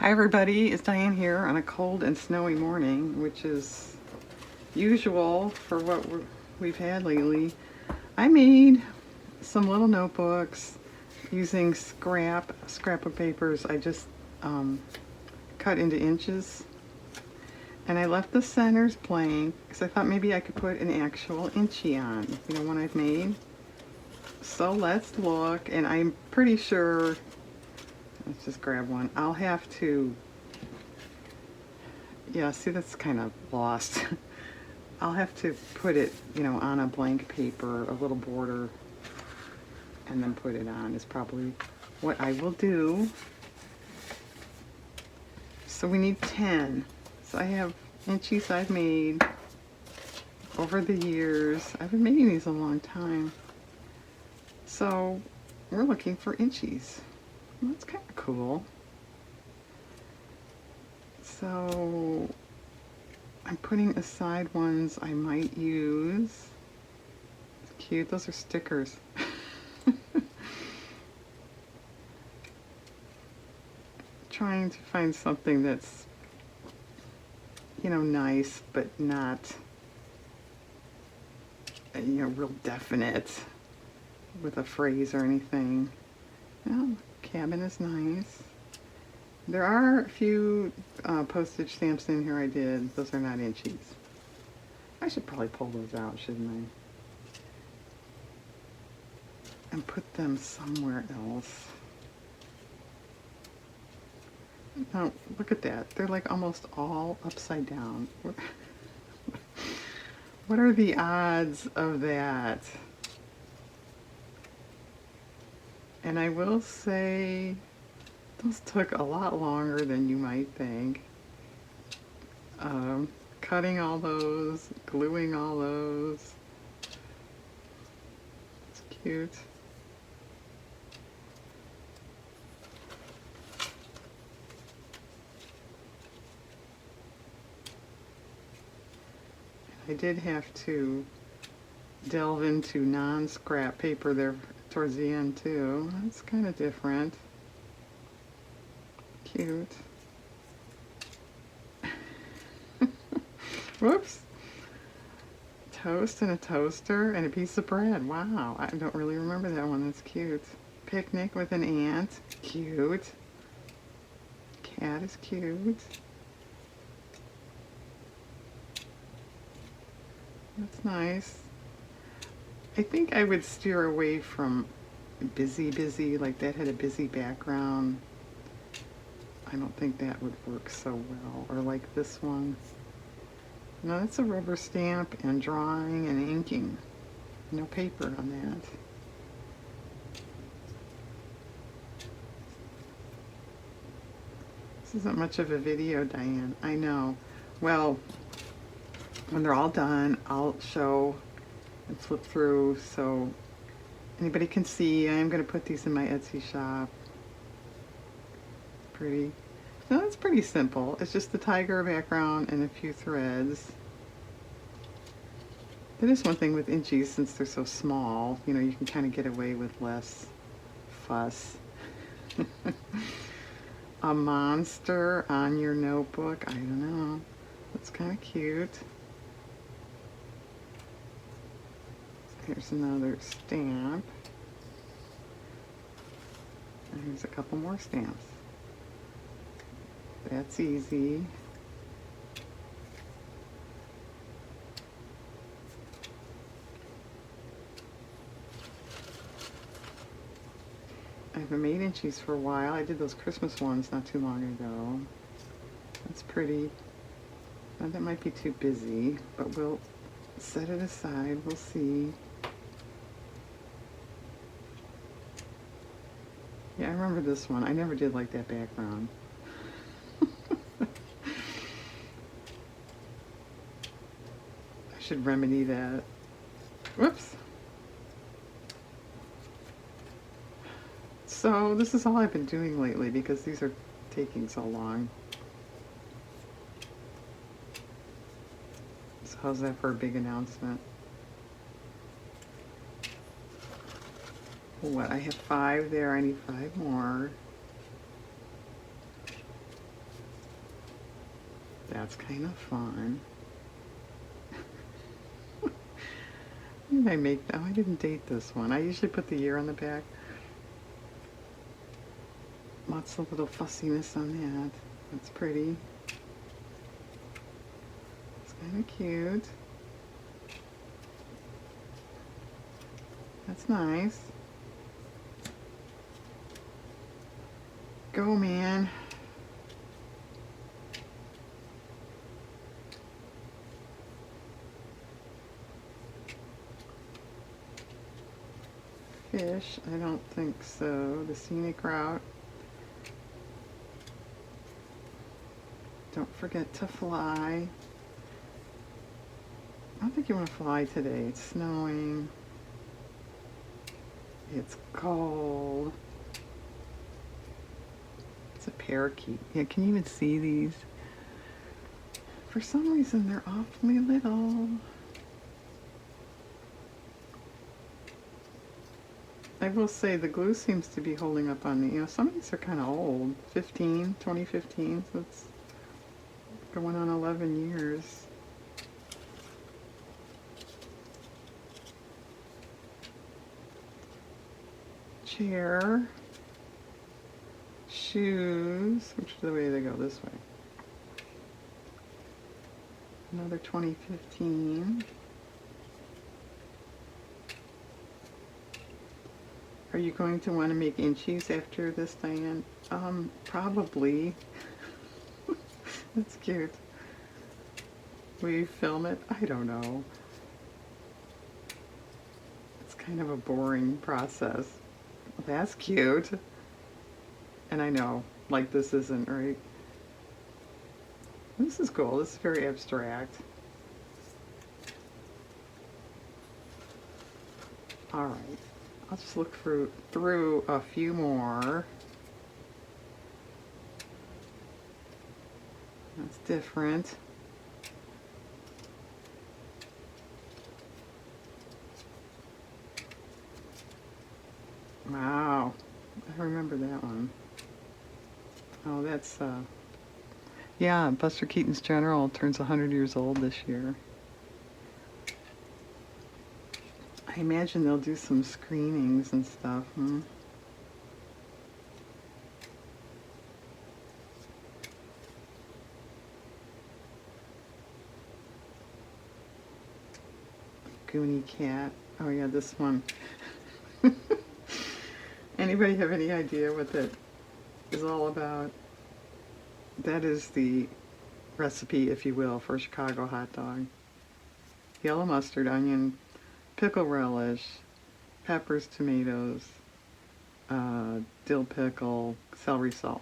Hi everybody, it's Diane here on a cold and snowy morning, which is usual for what we've had lately. I made some little notebooks using scrapbook papers I just cut into inches. And I left the centers blank because I thought maybe I could put an actual Inchie on, one I've made. So let's look, and I'm pretty sure, let's just grab one. I'll have to, yeah, see, that's kind of lost. I'll have to put it, on a blank paper, a little border, and then put it on is probably what I will do. So we need 10. So I have Inchies I've made over the years. I've been making these a long time. So we're looking for Inchies. Well, that's kind of cool. So I'm putting aside ones I might use. It's cute. Those are stickers. Trying to find something that's, nice, but not, real definite with a phrase or anything. Oh, cabin is nice. There are a few postage stamps in here I did. Those are not Inchies. I should probably pull those out, shouldn't I? And put them somewhere else. Now, look at that. They're like almost all upside down. What are the odds of that? And I will say, those took a lot longer than you might think. Cutting all those, gluing all those. It's cute. I did have to delve into non-scrap paper there towards the end too. That's kind of different. Cute. Whoops. Toast and a toaster and a piece of bread. Wow, I don't really remember that one. That's cute. Picnic with an ant. Cute. Cat is cute. That's nice. I think I would steer away from busy, like that had a busy background. I don't think that would work so well. Or like this one. No, that's a rubber stamp and drawing and inking. No paper on that. This isn't much of a video, Diane. I know. Well, when they're all done, I'll show and flip through so anybody can see. I'm going to put these in my Etsy shop. Pretty. No, it's pretty simple. It's just the tiger background and a few threads. That is one thing with Inchies, since they're so small, you can kind of get away with less fuss. A monster on your notebook. I don't know. That's kind of cute. Here's another stamp. And here's a couple more stamps. That's easy. I haven't made Inchies for a while. I did those Christmas ones not too long ago. That's pretty. Now that might be too busy, but we'll set it aside. We'll see. Yeah, I remember this one. I never did like that background. I should remedy that. Whoops. So this is all I've been doing lately because these are taking so long. So how's that for a big announcement? What, I have 5 there. I need 5 more. that's kind of fun. What did I make? Oh, I didn't date this one. I usually put the year on the back. Lots of little fussiness on that. That's pretty. It's kind of cute. That's nice. Go, man. Fish, I don't think so. The scenic route. Don't forget to fly. I don't think you want to fly today. It's snowing. It's cold. It's a parakeet. Yeah, can you even see these? For some reason, they're awfully little. I will say the glue seems to be holding up on the, some of these are kind of old. 2015, so it's going on 11 years. Chair. Shoes. Which way do they go? This way. Another 2015. Are you going to want to make inchies after this, Diane? Probably. That's cute. Will you film it? I don't know. It's kind of a boring process. That's cute. And I know, like, this isn't right. This is cool. This is very abstract. All right. I'll just look through a few more. That's different. Wow. I remember that one. Oh, that's, yeah, Buster Keaton's General turns 100 years old this year. I imagine they'll do some screenings and stuff. Goonie cat. Oh yeah, this one. Anybody have any idea what that is all about? That is the recipe, if you will, for a Chicago hot dog. Yellow mustard, onion, pickle relish, peppers, tomatoes, dill pickle, celery salt.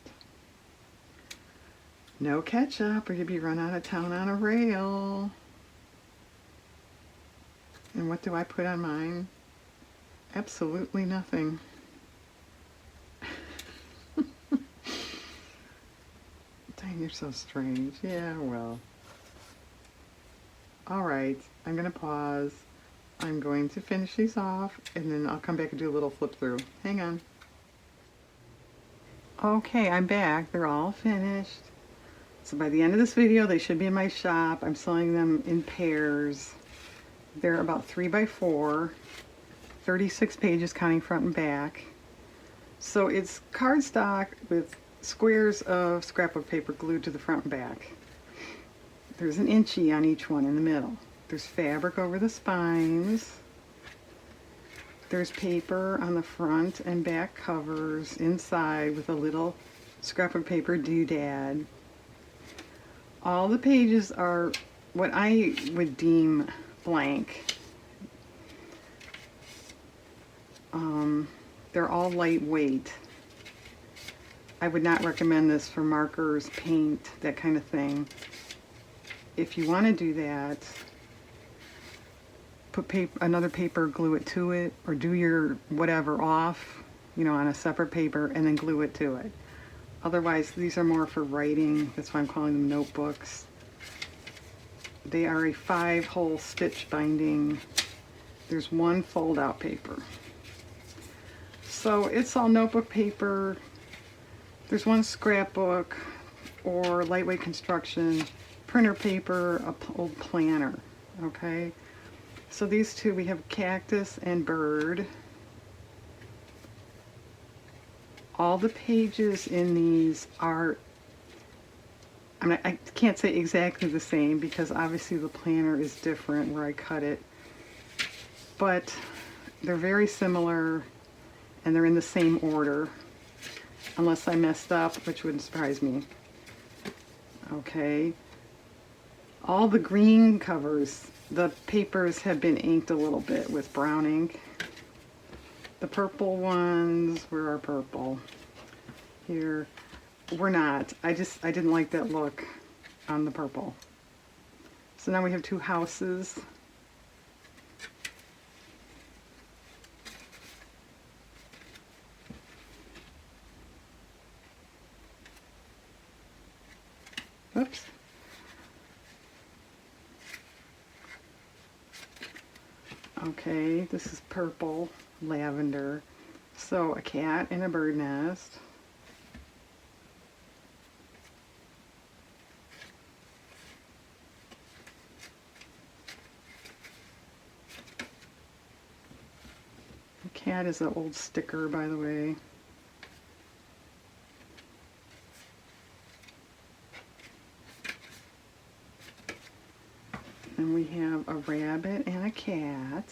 No ketchup or you'd be run out of town on a rail. And what do I put on mine? Absolutely nothing. Dang, you're so strange. Yeah, well. All right, I'm going to pause. I'm going to finish these off, and then I'll come back and do a little flip through. Hang on. Okay, I'm back. They're all finished. So by the end of this video, they should be in my shop. I'm selling them in pairs. They're about 3 by 4, 36 pages counting front and back. So it's cardstock with squares of scrapbook paper glued to the front and back. There's an inchie on each one in the middle. There's fabric over the spines. There's paper on the front and back covers inside with a little scrapbook paper doodad. All the pages are what I would deem blank. They're all lightweight. I would not recommend this for markers, paint, that kind of thing. If you want to do that, put another paper, glue it to it, or do your whatever off, on a separate paper and then glue it to it. Otherwise, these are more for writing. That's why I'm calling them notebooks. They are a 5-hole stitch binding. There's one fold-out paper. So it's all notebook paper. There's one scrapbook or lightweight construction printer paper, a old planner, okay? So these two, we have cactus and bird. All the pages in these are, I can't say exactly the same because obviously the planner is different where I cut it, but they're very similar and they're in the same order, unless I messed up, which wouldn't surprise me. Okay. All the green covers, the papers have been inked a little bit with brown ink. The purple ones, where are purple? Here. We're not. I didn't like that look on the purple. So now we have two houses. Oops. Okay, this is purple, lavender. So a cat in a bird nest. The cat is an old sticker, by the way. And we have a rabbit and a cat.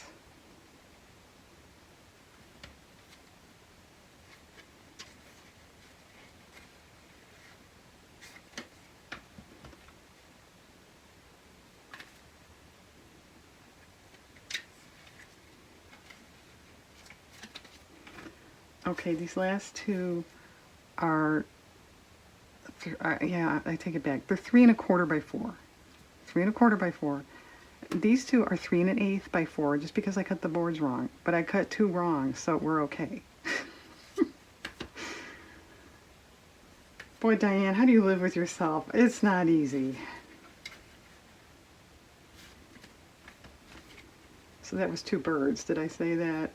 Okay, these last two are, yeah, I take it back. They're 3 1/4 by 4. 3 1/4 by 4. These two are 3 1/8 by 4, just because I cut the boards wrong. But I cut 2 wrong, so we're okay. Boy, Diane, how do you live with yourself? It's not easy. So that was 2 birds. Did I say that?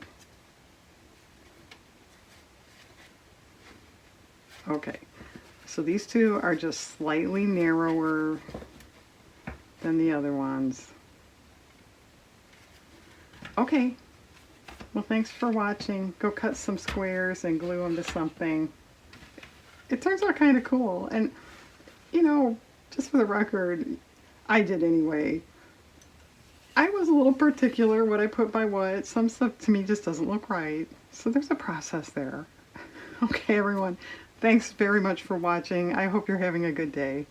Okay. So these two are just slightly narrower than the other ones. Okay. Well, thanks for watching. Go cut some squares and glue them to something. It turns out kind of cool. And, you know, just for the record, I did anyway. I was a little particular what I put by what. Some stuff to me just doesn't look right. So there's a process there. Okay, everyone. Thanks very much for watching. I hope you're having a good day.